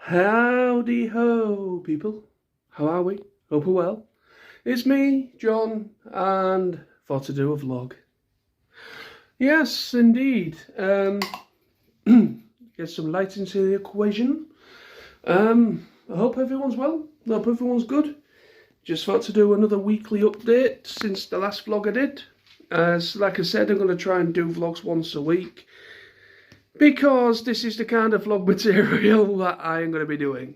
Howdy ho, people. How are we? Hope we're well. It's me, John, and for to do a vlog. Yes, indeed. Get some light into the equation. I hope everyone's well. I hope everyone's good. Just thought to do another weekly update since the last vlog I did. Like I said, I'm going to try and do vlogs once a week, because this is the kind of vlog material that I am going to be doing.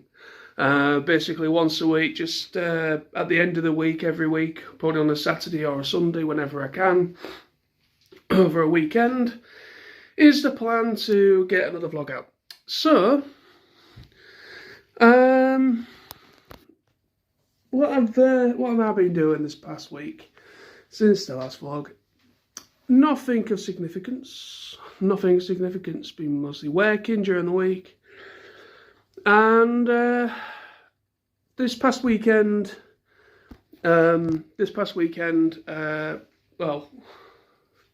Basically once a week, just at the end of the week, every week, probably on a Saturday or a Sunday, whenever I can, over a weekend, is the plan to get another vlog out. So, what have I been doing this past week since the last vlog? Nothing of significance. Nothing of significance. Been mostly working during the week. And this past weekend, well,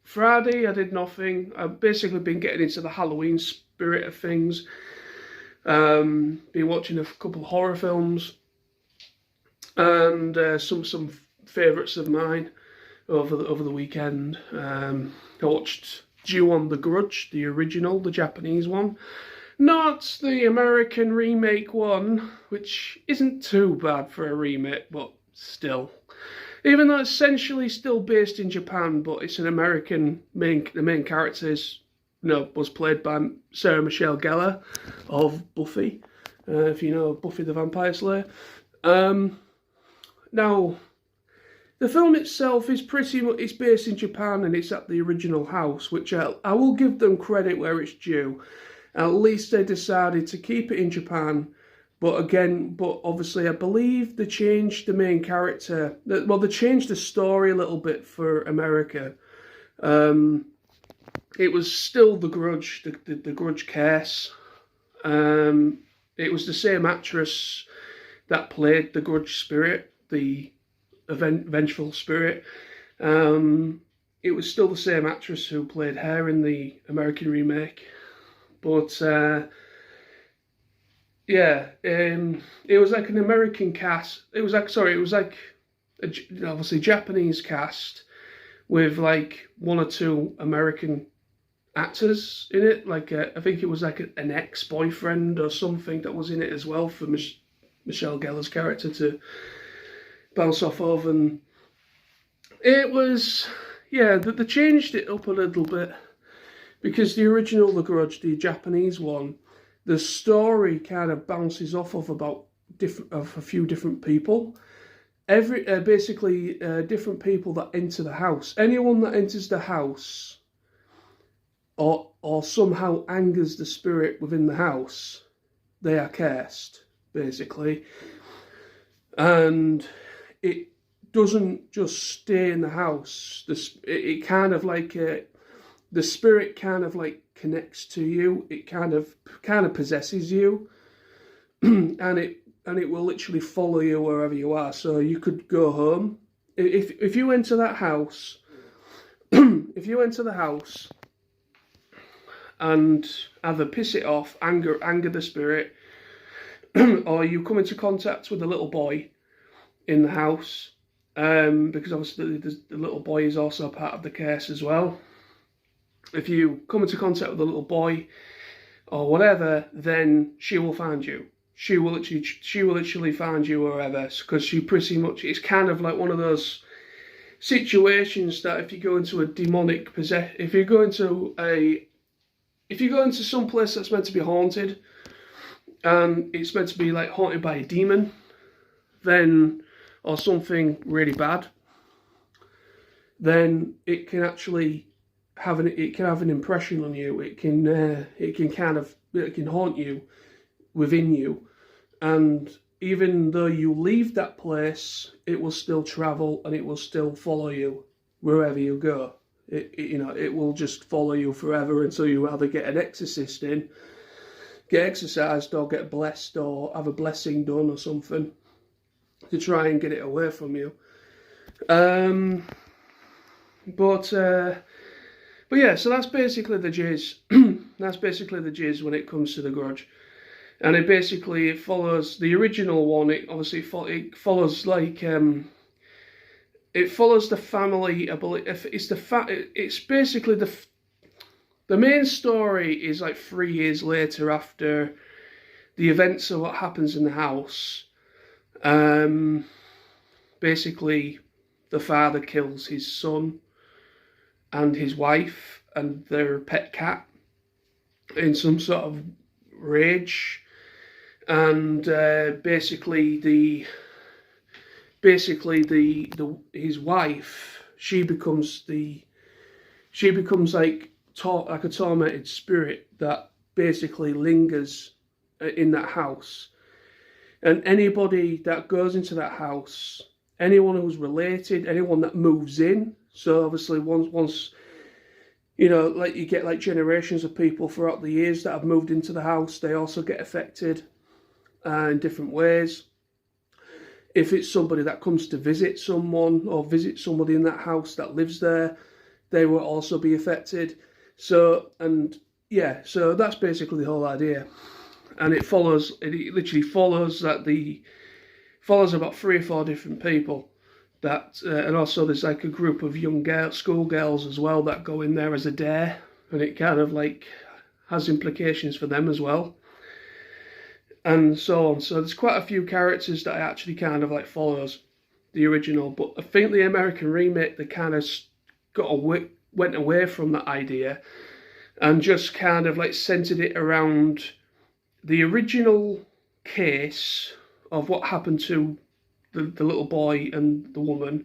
Friday I did nothing. I've basically been getting into the Halloween spirit of things. Been watching a couple of horror films and some favourites of mine over the weekend. I watched Ju-On: The Grudge, the original, the Japanese one, not the American remake one, which isn't too bad for a remake, but still. Even though it's essentially still based in Japan, but it's an American the main character was played by Sarah Michelle Gellar of Buffy, if you know Buffy the Vampire Slayer. Now, the film itself is it's based in Japan, and it's at the original house, which I will give them credit where it's due. At least they decided to keep it in Japan, but obviously I believe they changed the main character. Well, they changed the story a little bit for America. It was still The Grudge, the Grudge case. It was the same actress that played the Grudge spirit, the vengeful spirit. It was still the same actress who played her in the American remake, but it was like an American cast. It was like obviously Japanese cast with like one or two American actors in it. Like I think it was like an ex-boyfriend or something that was in it as well for Michelle Gellar's character to bounce off of, and it was, they changed it up a little bit, because the original The Grudge, the Japanese one, the story kind of bounces off of a few different people. Different people that enter the house. Anyone that enters the house or somehow angers the spirit within the house, they are cursed, basically. And it doesn't just stay in the house. It kind of like the spirit kind of like connects to you. It kind of possesses you, and it will literally follow you wherever you are. So you could go home if you enter that house. If you enter the house and either piss it off, anger the spirit, or you come into contact with a little boy in the house, because obviously the little boy is also part of the curse as well. If you come into contact with a little boy or whatever, then she will find you. She will literally find you wherever, because she pretty much, it's kind of like one of those situations that if you go into a demonic possession, if you go into some place that's meant to be haunted, and it's meant to be like haunted by a demon, then, or something really bad, then it can actually have an impression on you. It can haunt you within you, and even though you leave that place, it will still travel and it will still follow you wherever you go. It will just follow you forever until you either get an exorcist in, get exorcised, or get blessed, or have a blessing done or something to try and get it away from you. But yeah, so that's basically the jizz. That's basically the jizz when it comes to The Grudge. and it follows the original one. It obviously it follows like it follows the family. I believe it's basically the main story is like 3 years later after the events of what happens in the house. Basically, the father kills his son and his wife and their pet cat in some sort of rage, and his wife, she becomes like a tormented spirit that basically lingers in that house, and anybody that goes into that house, anyone who's related, anyone that moves in. So obviously once you know, like you get like generations of people throughout the years that have moved into the house, they also get affected in different ways. If it's somebody that comes to visit someone or visit somebody in that house that lives there, they will also be affected. So that's basically the whole idea. And it literally follows about 3 or 4 different people. And also there's like a group of young schoolgirls as well that go in there as a dare, and it kind of like has implications for them as well, and so on. So there's quite a few characters that actually kind of like follows the original, but I think the American remake, they kind of went away from that idea and just kind of like centered it around the original case of what happened to the little boy and the woman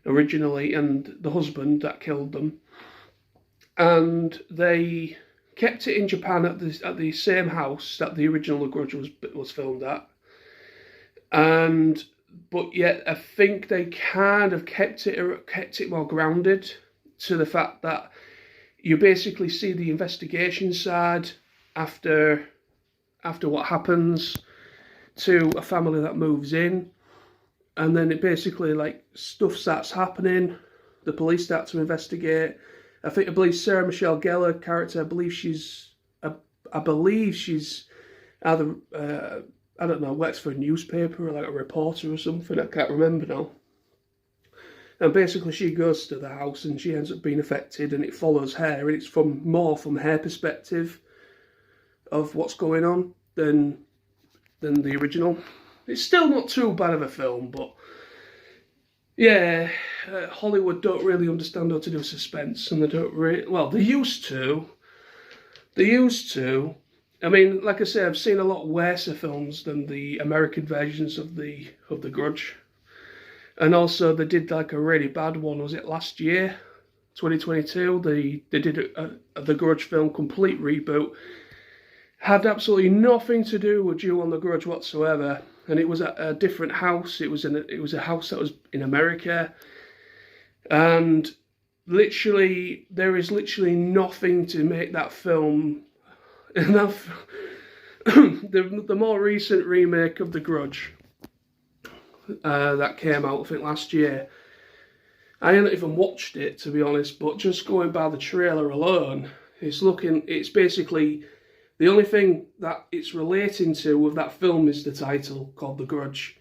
originally, and the husband that killed them. And they kept it in Japan at the same house that the original The Grudge was filmed at. But yet I think they kind of kept it more grounded to the fact that you basically see the investigation side after what happens to a family that moves in. And then it basically, like, stuff starts happening. The police start to investigate. I believe Sarah Michelle Gellar character, I believe she's either, I don't know, works for a newspaper or like a reporter or something. I can't remember now. And basically she goes to the house and she ends up being affected, and it follows her. And it's more from her perspective of what's going on than the original. It's still not too bad of a film, but yeah, Hollywood don't really understand how to do suspense, and they don't really, well, they used to. I mean, like I say, I've seen a lot worse films than the American versions of the Grudge. And also they did like a really bad one, was it last year, 2022? They did the Grudge film, complete reboot. Had absolutely nothing to do with Ju-On the Grudge whatsoever, and it was at a different house. It was a house that was in America, and there is literally nothing to make that film. Enough. The more recent remake of The Grudge that came out, I think last year, I haven't even watched it, to be honest, but just going by the trailer alone, it's basically, the only thing that it's relating to with that film is the title, called The Grudge.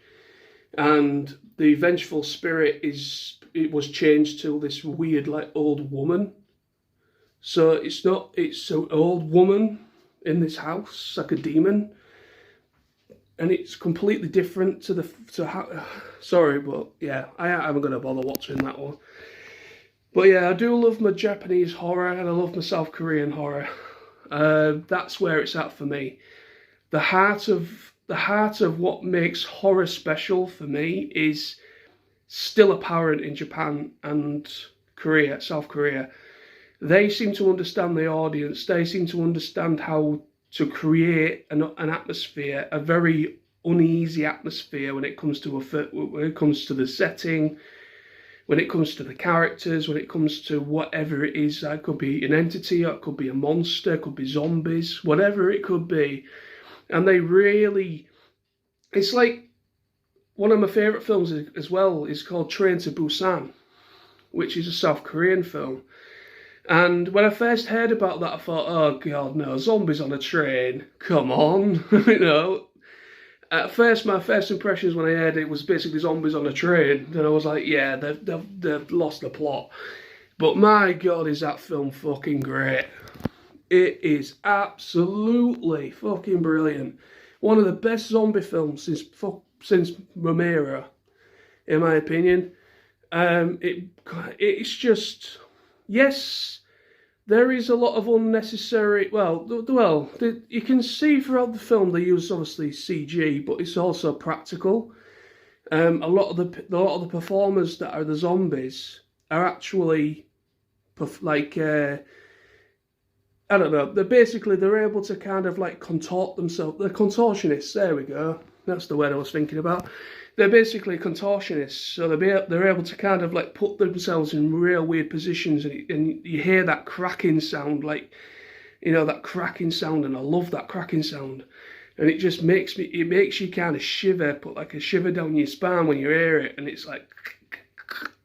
And the vengeful spirit it was changed to this weird, like, old woman. So it's an old woman in this house, like a demon. And it's completely different sorry, but yeah, I am going to bother watching that one. But yeah, I do love my Japanese horror, and I love my South Korean horror. That's where it's at for me. The heart of what makes horror special for me is still apparent in Japan and South Korea. They seem to understand the audience. They seem to understand how to create an atmosphere, a very uneasy atmosphere when it comes to the setting, when it comes to the characters, when it comes to whatever it is. It could be an entity, or it could be a monster, it could be zombies, whatever it could be. And it's like, one of my favourite films as well is called Train to Busan, which is a South Korean film. And when I first heard about that, I thought, oh god, no, zombies on a train, come on, you know. At first, my first impressions when I heard it was basically zombies on a train, and I was like, yeah, they've lost the plot. But my god, is that film fucking great. It is absolutely fucking brilliant. One of the best zombie films since Romero, in my opinion. It's just, yes, there is a lot of unnecessary. You can see throughout the film they use obviously CG, but it's also practical. A lot of the performers that are the zombies are actually like I don't know. They're able to kind of like contort themselves. They're contortionists. There we go. That's the word I was thinking about. They're basically contortionists, so they're able to kind of like put themselves in real weird positions, and you hear that cracking sound, like, you know, that cracking sound, and I love that cracking sound, and it just makes you kind of shiver, put like a shiver down your spine when you hear it, and it's like,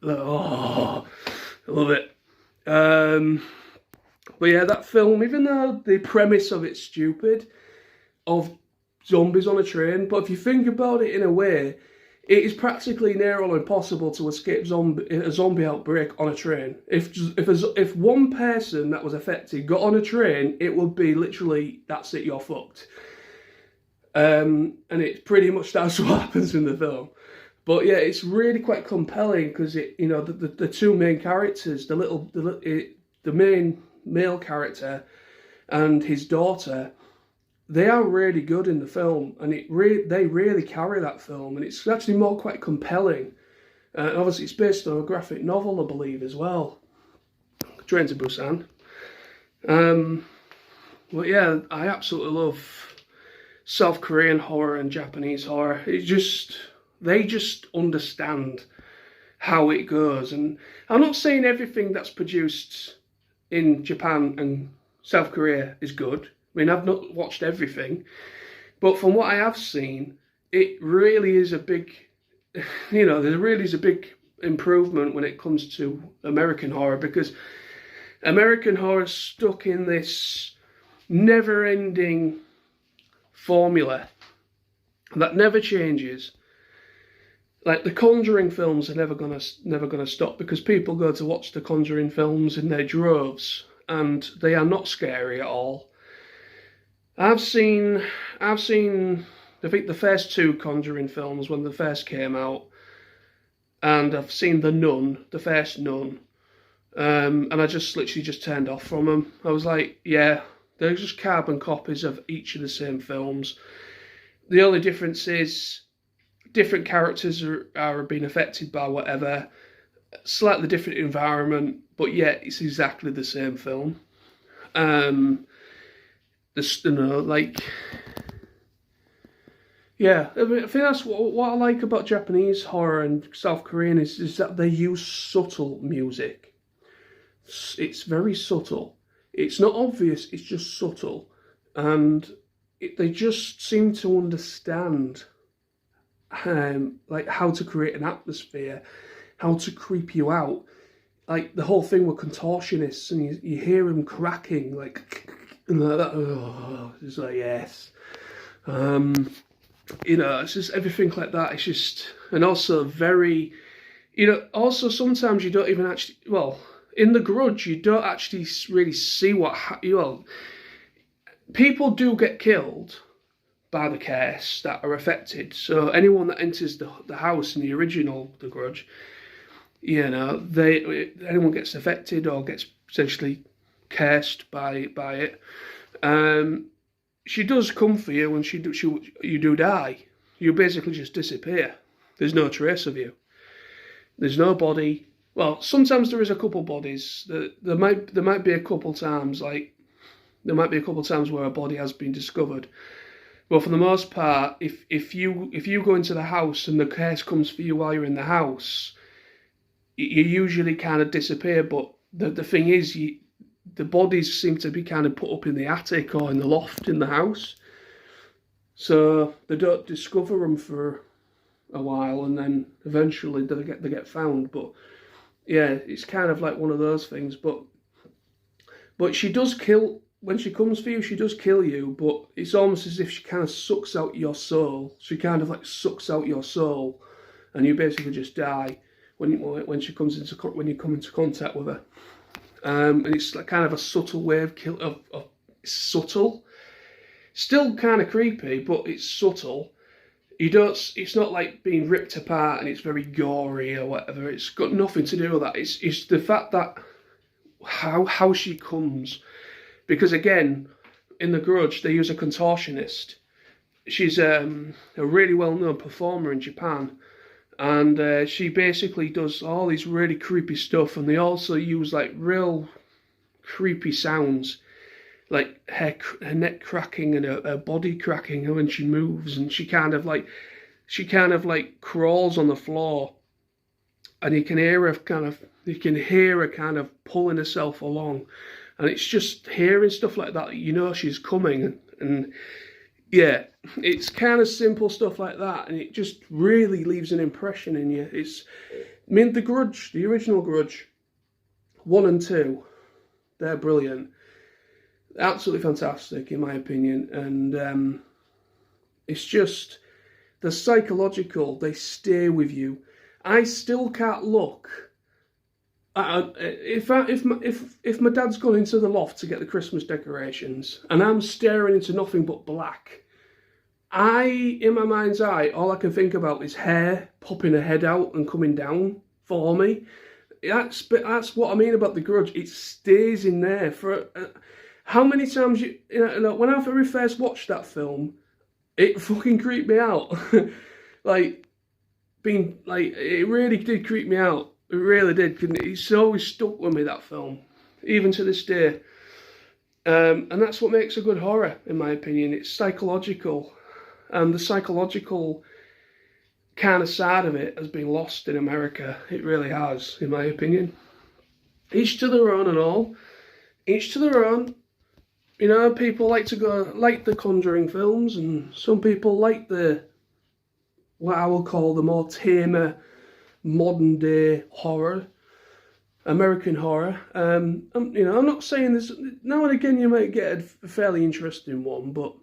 oh, I love it. But yeah, that film, even though the premise of it's stupid, of zombies on a train, but if you think about it in a way, it is practically near on impossible to escape a zombie outbreak on a train. If one person that was affected got on a train, it would be literally, that's it, you're fucked. And it's pretty much that's what happens in the film. But yeah, it's really quite compelling because the two main characters, the main male character and his daughter, they are really good in the film, and they really carry that film, and it's actually quite compelling. Obviously, it's based on a graphic novel, I believe, as well. Train to Busan. But yeah, I absolutely love South Korean horror and Japanese horror. They just understand how it goes, and I'm not saying everything that's produced in Japan and South Korea is good. I mean, I've not watched everything, but from what I have seen, it really is a big, there really is a big improvement when it comes to American horror, because American horror is stuck in this never-ending formula that never changes. Like the Conjuring films are never gonna stop, because people go to watch the Conjuring films in their droves, and they are not scary at all. I've seen, I think the first two Conjuring films when they first came out, and I've seen the first Nun, and I just literally turned off from them. I was like, yeah, they're just carbon copies of each of the same films. The only difference is different characters are being affected by whatever, slightly different environment, but yet it's exactly the same film. Yeah, I think that's what I like about Japanese horror and South Korean is that they use subtle music. It's very subtle. It's not obvious, it's just subtle. And they just seem to understand like how to create an atmosphere, how to creep you out. Like the whole thing with contortionists, and you hear them cracking, like, and like that. Oh, it's like, yes. It's just everything like that. It's just, and also very, also sometimes you don't even actually, in The Grudge, you don't actually really see people do get killed by the curse that are affected. So anyone that enters the house in the original The Grudge, anyone gets affected or gets potentially cursed by it. She does come for you, and you do die. You basically just disappear. There's no trace of you. There's no body. Well, sometimes there is a couple bodies. There might be a couple times, where a body has been discovered. But for the most part, if you go into the house and the curse comes for you while you're in the house, you usually kind of disappear. But the thing is, the bodies seem to be kind of put up in the attic or in the loft in the house, so they don't discover them for a while, and then eventually they get found. But yeah, it's kind of like one of those things. But But she does kill, when she comes for you, she does kill you, but it's almost as if she kind of sucks out your soul. She kind of like sucks out your soul, and you basically just die when she comes into, when you come into contact with her. And it's like kind of a subtle way of kill of subtle, still kind of creepy, but it's subtle. You don't. It's not like being ripped apart and it's very gory or whatever. It's got nothing to do with that. It's the fact that how she comes, because again, in The Grudge they use a contortionist. She's a really well-known performer in Japan, and she basically does all these really creepy stuff, and they also use like real creepy sounds, like her neck cracking and her body cracking when she moves, and she kind of like crawls on the floor, and you can hear her kind of pulling herself along, and it's just hearing stuff like that, you know she's coming, and yeah, it's kind of simple stuff like that, and it just really leaves an impression in you. The Grudge, the original Grudge, 1 and 2, they're brilliant, absolutely fantastic in my opinion, and it's just the psychological. They stay with you. I still can't look. If my dad's gone into the loft to get the Christmas decorations and I'm staring into nothing but black, in my mind's eye, all I can think about is hair popping her head out and coming down for me. That's what I mean about The Grudge. It stays in there for how many times when I very first watched that film, it fucking creeped me out. It really did creep me out. It really did. It's always stuck with me, that film, even to this day. And that's what makes a good horror, in my opinion. It's psychological. And the psychological kind of side of it has been lost in America. It really has, in my opinion. Each to their own and all. Each to their own. You know, people like the Conjuring films, and some people like what I will call the more tamer, modern day horror, American horror. I'm not saying this. Now and again, you might get a fairly interesting one, but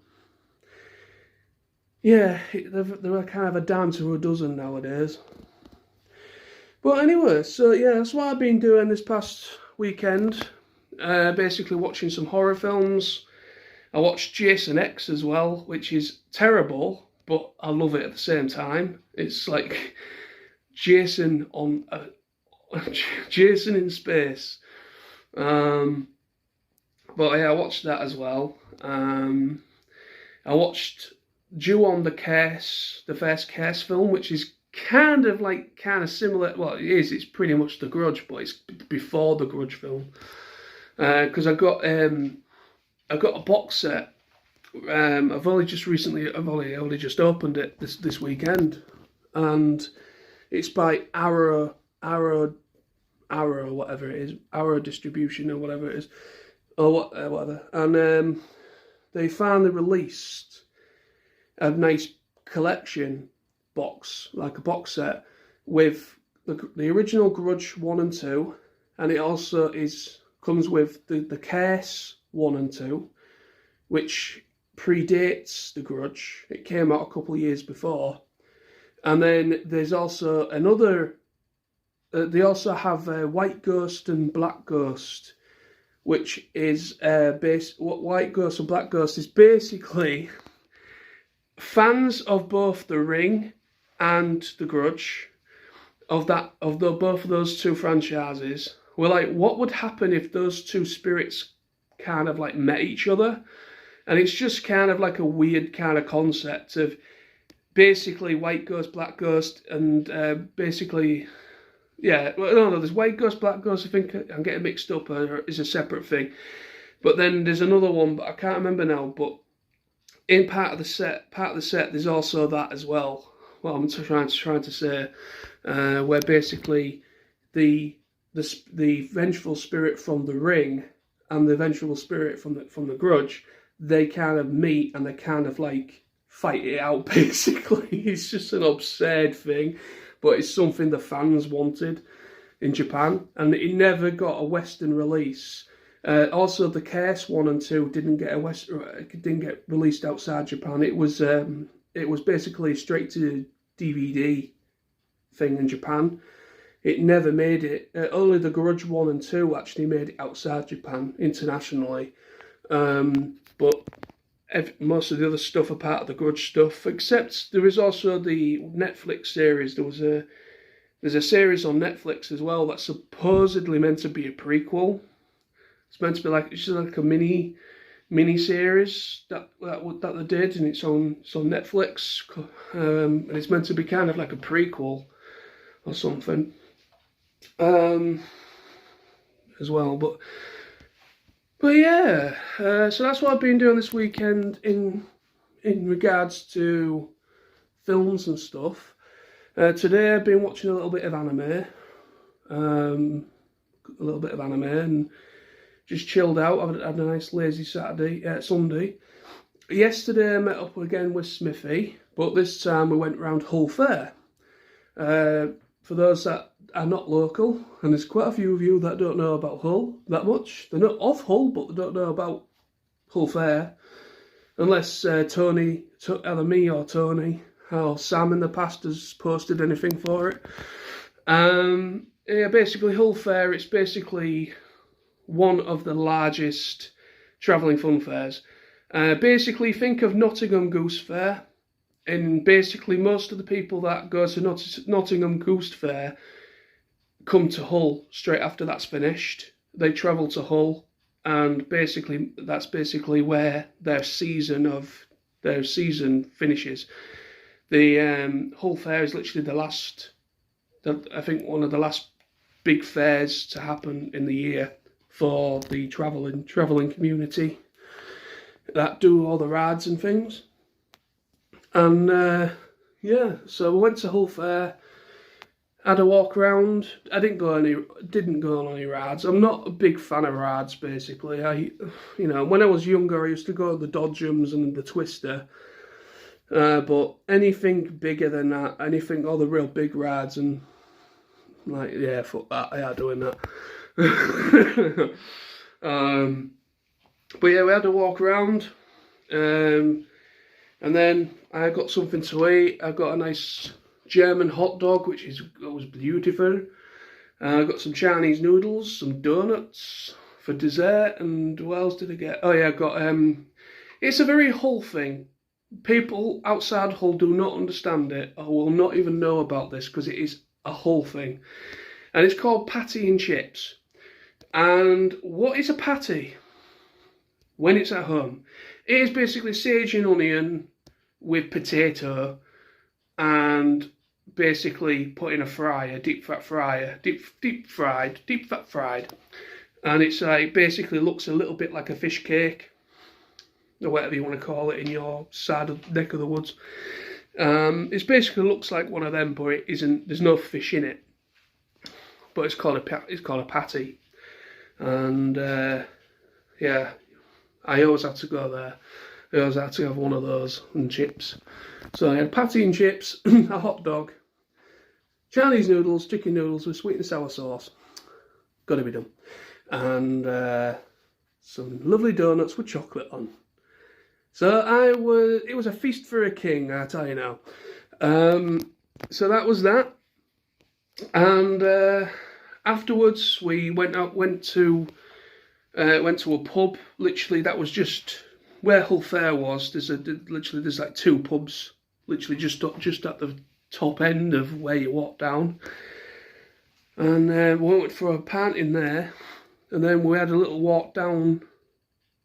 yeah, they're kind of a dime to a dozen nowadays. But anyway, so yeah, that's what I've been doing this past weekend. Basically watching some horror films. I watched Jason X as well, which is terrible, but I love it at the same time. It's like Jason Jason in space. But yeah, I watched that as well. I watched Ju-on the first Curse film, which is kind of similar. Well, it is. It's pretty much The Grudge, but it's before the Grudge film. Because I got a box set. I've only just opened it this weekend, and it's by Arrow, whatever it is, Arrow Distribution or whatever it is, or whatever. And they finally released a nice collection box, like a box set, with the original Grudge 1 and 2, and it also comes with the Curse 1 and 2, which predates The Grudge. It came out a couple of years before. And then there's also another, they also have White Ghost and Black Ghost, which is what White Ghost and Black Ghost is basically fans of both The Ring and The Grudge, both of those two franchises, were like, what would happen if those two spirits kind of like met each other? And it's just kind of like a weird kind of concept of basically White Ghost, Black Ghost, and basically, yeah, well, no, there's White Ghost, Black Ghost, I think I'm getting mixed up, is a separate thing. But then there's another one, but I can't remember now, but in part of the set, there's also that as well. Well, I'm trying to say, where basically the vengeful spirit from The Ring and the vengeful spirit from the Grudge, they kind of meet and they kind of like fight it out, basically. It's just an absurd thing, but it's something the fans wanted in Japan, and it never got a Western release. Also, the Case 1 and 2 didn't get released outside Japan. It was basically a straight to DVD thing in Japan. It never made it. Only The Grudge 1 and 2 actually made it outside Japan internationally. But most of the other stuff are part of the Grudge stuff, except there is also the Netflix series. There's a series on Netflix as well that's supposedly meant to be a prequel. It's meant to be it's like a mini series that they did, and it's on Netflix, and it's meant to be kind of like a prequel or something, as well. But yeah, so that's what I've been doing this weekend in regards to films and stuff. Today I've been watching a little bit of anime, and just chilled out. I've had a nice lazy Sunday. Yesterday I met up again with Smithy, but this time we went round Hull Fair. For those that are not local, and there's quite a few of you that don't know about Hull that much. They're not of Hull, but they don't know about Hull Fair, unless either me or Tony or Sam in the past has posted anything for it. Yeah, basically Hull Fair, it's basically one of the largest travelling fun fairs. Basically, think of Nottingham Goose Fair, and basically most of the people that go to Nottingham Goose Fair come to Hull straight after that's finished. They travel to Hull, and that's basically where their season finishes. The Hull Fair is literally I think one of the last big fairs to happen in the year for the travelling community that do all the rides and things. And yeah, so we went to Hull Fair, had a walk around. I didn't go on any rides. I'm not a big fan of rides, basically. When I was younger, I used to go to the Dodgems and the Twister. But anything bigger than that, all the real big rides, and fuck that, I ain't doing that. But yeah, we had a walk around, and then I got something to eat. I got a nice German hot dog, which was beautiful. I got some Chinese noodles, some donuts for dessert, and what else did I get? Oh yeah, I got it's a very Hull thing. People outside Hull do not understand it, or will not even know about this, because it is a Hull thing, and it's called patty and chips. And what is a patty? When it's at home, it is basically sage and onion with potato, and basically put in a fryer, deep fat fried, and it's like basically looks a little bit like a fish cake, or whatever you want to call it in your neck of the woods. It basically looks like one of them, but it isn't. There's no fish in it, but it's called a patty, and yeah, I always had to go there. I always had to have one of those and chips. So I had patty and chips, a hot dog, Chinese noodles, chicken noodles with sweet and sour sauce. Got to be done. And some lovely donuts with chocolate on. So it was a feast for a king, I tell you now. So that was that. And afterwards we went to a pub. Literally, that was just where Hull Fair was. There's like two pubs, literally just at the top end of where you walk down. And we went for a pint in there, and then we had a little walk down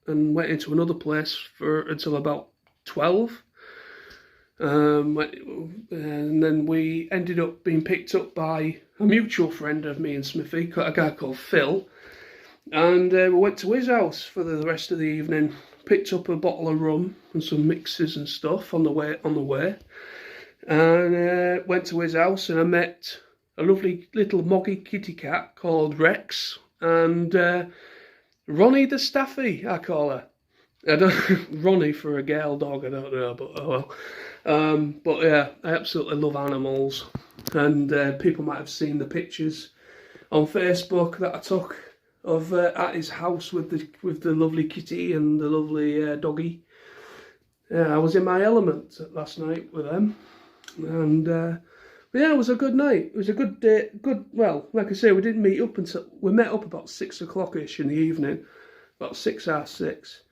and went into another place until about 12. And then we ended up being picked up by a mutual friend of me and Smithy, a guy called Phil. And we went to his house for the rest of the evening. Picked up a bottle of rum and some mixes and stuff on the way. And went to his house, and I met a lovely little moggy kitty cat called Rex, and Ronnie the Staffy, I call her. I don't Ronnie for a girl dog, I don't know, but oh well. But yeah, I absolutely love animals, and people might have seen the pictures on Facebook that I took of at his house with the lovely kitty and the lovely doggy. Yeah, I was in my element last night with them, and but yeah, it was a good night. It was a good day. Good. Well, like I say, we didn't meet up until we met up about 6 o'clock-ish in the evening, about 6:30,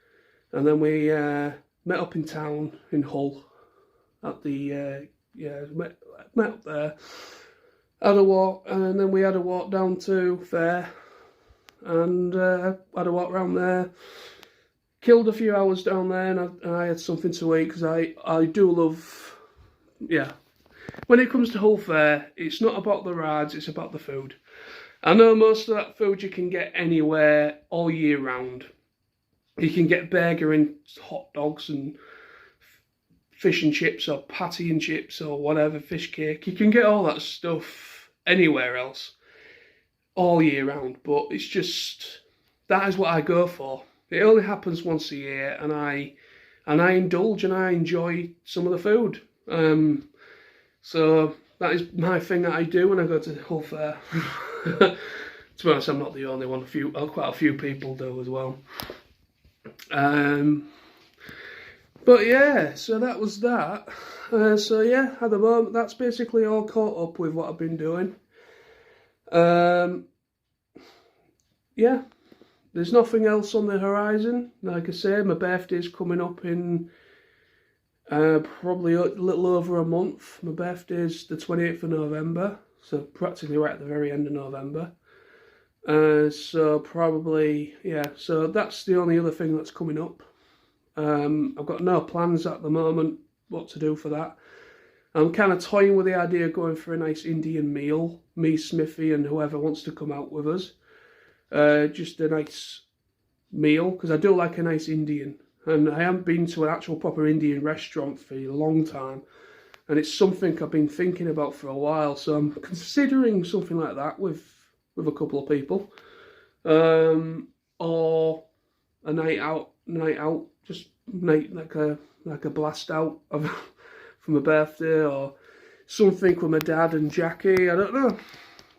and then we met up in town in Hull at the met up there, had a walk, and then we had a walk down to Fair, and had a walk around there. Killed a few hours down there, and I had something to eat because I do love, yeah. When it comes to Hull Fair, it's not about the rides, it's about the food. I know most of that food you can get anywhere all year round. You can get burger and hot dogs and fish and chips or patty and chips or whatever, fish cake. You can get all that stuff anywhere else all year round, but it's just, that is what I go for. It only happens once a year, and I indulge and I enjoy some of the food. So that is my thing that I do when I go to Hull Fair. To be honest, I'm not the only one. Quite a few people do as well. But yeah, so that was that. So yeah, at the moment, that's basically all caught up with what I've been doing. Yeah, there's nothing else on the horizon. Like I say, my birthday's coming up in probably a little over a month. My birthday's the 28th of November, so practically right at the very end of November. So probably, yeah, so that's the only other thing that's coming up. I've got no plans at the moment what to do for that. I'm kind of toying with the idea of going for a nice Indian meal, me, Smithy, and whoever wants to come out with us. Just a nice meal, because I do like a nice Indian. And I haven't been to an actual proper Indian restaurant for a long time. And it's something I've been thinking about for a while. So I'm considering something like that with a couple of people. Or a night out, just night like a blast out of for my birthday, or something with my dad and Jackie. I don't know.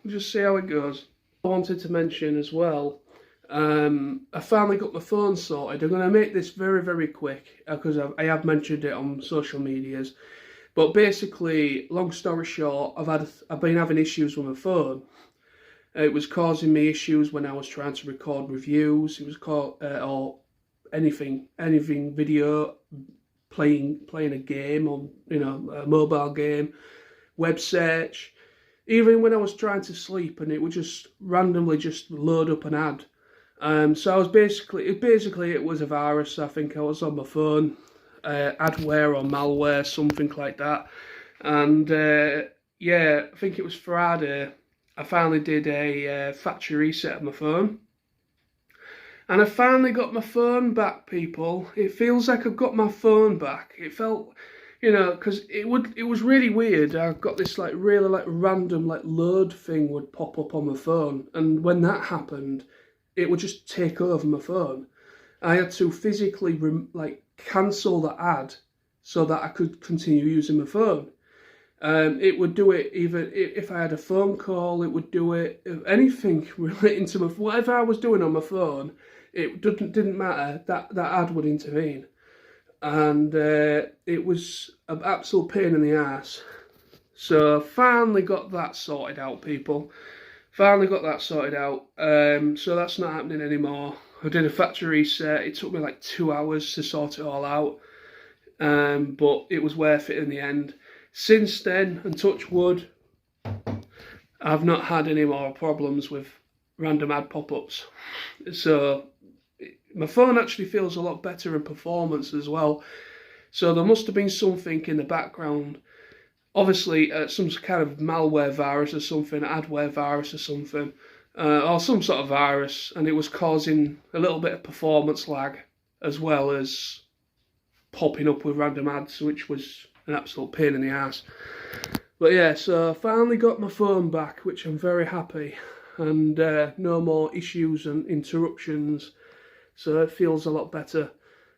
We'll just see how it goes. I wanted to mention as well, I finally got my phone sorted. I'm going to make this very, very quick because I have mentioned it on social medias. But basically, long story short, I've been having issues with my phone. It was causing me issues when I was trying to record reviews. It was or anything video, playing a game on, a mobile game, web search. Even when I was trying to sleep, and it would just randomly just load up an ad. So I was basically it was a virus. I think I was on my phone, adware or malware, something like that. And yeah, I think it was Friday. I finally did a factory reset of my phone. And I finally got my phone back, people. It feels like I've got my phone back. It felt, because it was really weird. I got this really random load thing would pop up on my phone. And when that happened, it would just take over my phone. I had to physically cancel the ad so that I could continue using my phone. It would do it even if I had a phone call. It would do it, anything relating to whatever I was doing on my phone. It didn't matter. That ad would intervene, and it was an absolute pain in the ass. So finally got that sorted out, people. Finally got that sorted out. So that's not happening anymore. I did a factory reset. It took me 2 hours to sort it all out, but it was worth it in the end. Since then, and touch wood, I've not had any more problems with random ad pop-ups. So my phone actually feels a lot better in performance as well. So there must have been something in the background. Obviously, some kind of malware virus or something, adware virus or something, or some sort of virus, and it was causing a little bit of performance lag, as well as popping up with random ads, which was an absolute pain in the ass. But yeah, so I finally got my phone back, which I'm very happy, and no more issues and interruptions, so it feels a lot better.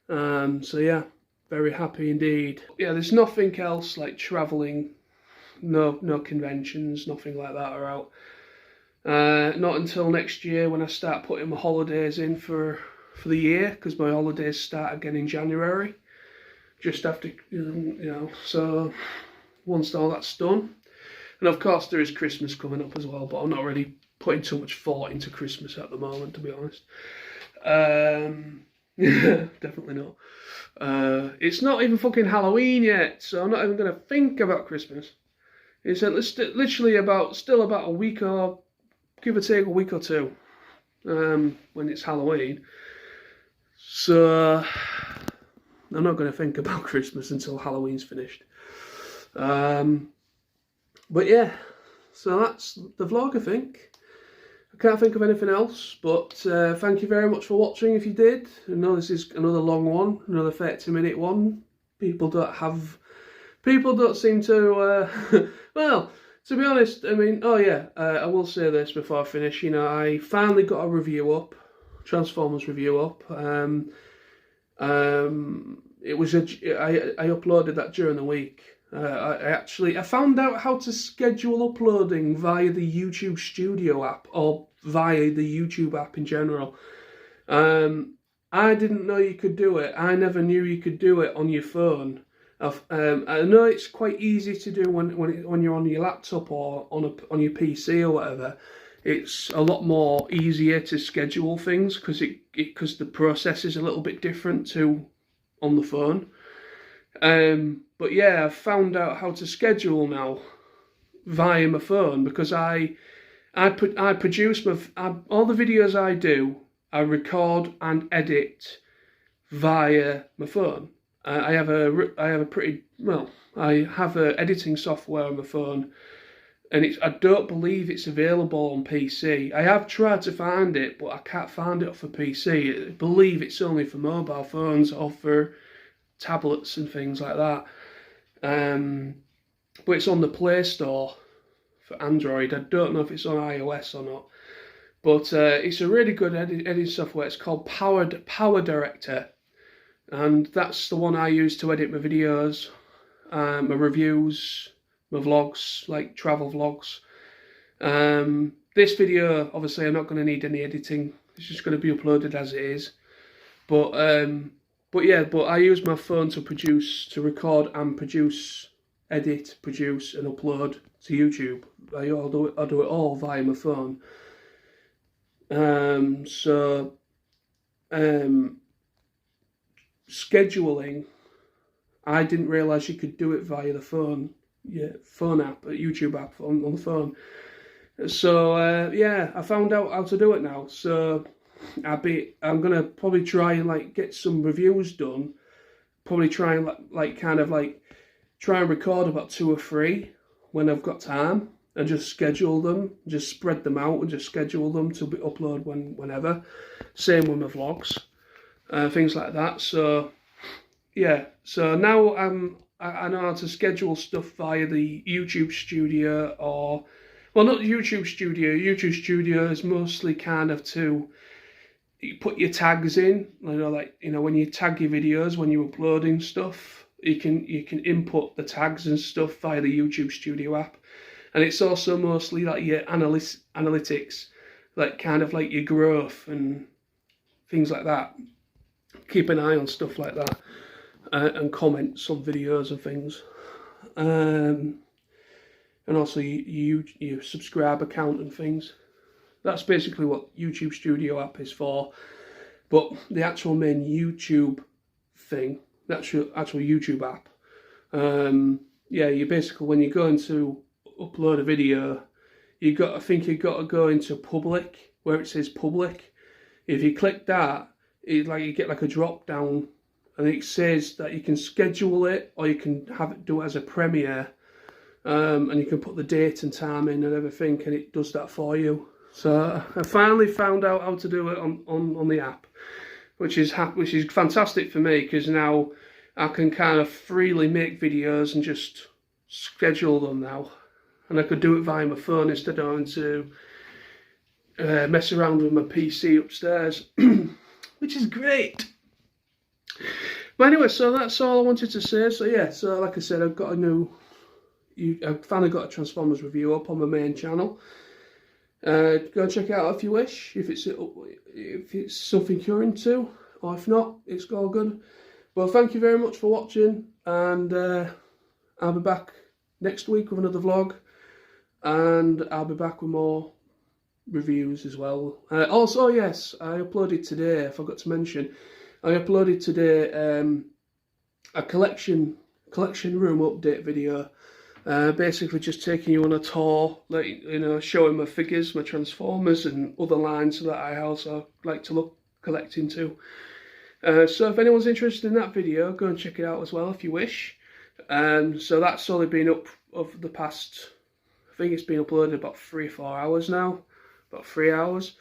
So yeah, very happy indeed. Yeah, there's nothing else like travelling, no conventions, nothing like that are out. Not until next year when I start putting my holidays in for the year, because my holidays start again in January, just after, so once all that's done. And of course there is Christmas coming up as well, but I'm not really putting too much thought into Christmas at the moment, to be honest. Definitely not. It's not even fucking Halloween yet, so I'm not even going to think about Christmas. It's literally still about a week, or give or take a week or two, when it's Halloween. So I'm not going to think about Christmas until Halloween's finished. But yeah, so that's the vlog, I think. I can't think of anything else, but thank you very much for watching if you did. I know this is another long one, another 30-minute one. People don't seem to, well, to be honest, I mean, I will say this before I finish, I finally got a review up, Transformers review up. It was I uploaded that during the week. I found out how to schedule uploading via the YouTube Studio app, or via the YouTube app in general. I didn't know you could do it. I never knew you could do it on your phone. I know it's quite easy to do when you're on your laptop or on your PC or whatever. It's a lot more easier to schedule things because the process is a little bit different to on the phone. But yeah, I've found out how to schedule now via my phone, because I produce all the videos I do, I record and edit via my phone. I have a editing software on my phone, and I don't believe it's available on PC. I have tried to find it, but I can't find it for PC. I believe it's only for mobile phones or for tablets and things like that. But it's on the Play Store for Android. I don't know if it's on iOS or not. But it's a really good editing software. It's called Power Director. And that's the one I use to edit my videos, my reviews, my vlogs, like travel vlogs. This video, obviously, I'm not going to need any editing. It's just going to be uploaded as it is. But I use my phone to record and edit, produce, and upload to YouTube. I'll do it all via my phone. Scheduling, I didn't realise you could do it via the phone. Yeah, phone app, YouTube app on the phone. So I found out how to do it now. So I'm gonna probably try and get some reviews done. Probably try and try and record about 2 or 3 when I've got time, and just schedule them, just spread them out, and just schedule them to be upload whenever. Same with my vlogs, things like that. So yeah, so now I know how to schedule stuff via the YouTube Studio, or well, not YouTube Studio. YouTube Studio is mostly kind of you put your tags in, when you tag your videos, when you're uploading stuff, you can input the tags and stuff via the YouTube Studio app. And it's also mostly like your analytics, like your growth and things like that. Keep an eye on stuff like that, and comments on videos and things. And also your subscriber count and things. That's basically what YouTube Studio app is for. But the actual main YouTube thing, the actual YouTube app, you basically, when you're going to upload a video, you've got to go into public, where it says public. If you click that, you get like a drop down, and it says that you can schedule it, or you can have it do it as a premiere, and you can put the date and time in and everything, and it does that for you. So I finally found out how to do it on the app, which is fantastic for me, because now I can kind of freely make videos and just schedule them now, and I could do it via my phone instead of having to mess around with my PC upstairs, which is great. But anyway, so that's all I wanted to say. So yeah, so like I said, I've finally got a Transformers review up on my main channel. Go and check it out if you wish, if it's something you're into, or if not, it's all good. Well, thank you very much for watching, and I'll be back next week with another vlog, and I'll be back with more reviews as well. Also, yes, I uploaded today, I forgot to mention, I uploaded today a collection room update video. Basically just taking you on a tour, like, you know, showing my figures, my Transformers and other lines that I also like to look collecting too. So if anyone's interested in that video, go and check it out as well if you wish. So that's only been up of the past, I think it's been uploaded about 3 or 4 hours now, about 3 hours.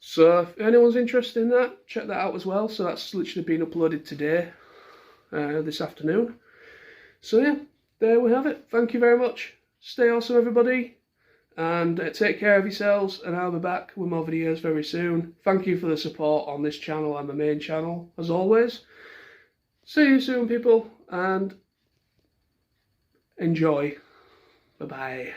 So if anyone's interested in that, check that out as well. So that's literally been uploaded today, this afternoon. So yeah, there we have it. Thank you very much. Stay awesome, everybody, and take care of yourselves, and I'll be back with more videos very soon. Thank you for the support on this channel and my main channel, as always. See you soon, people, and enjoy. Bye-bye.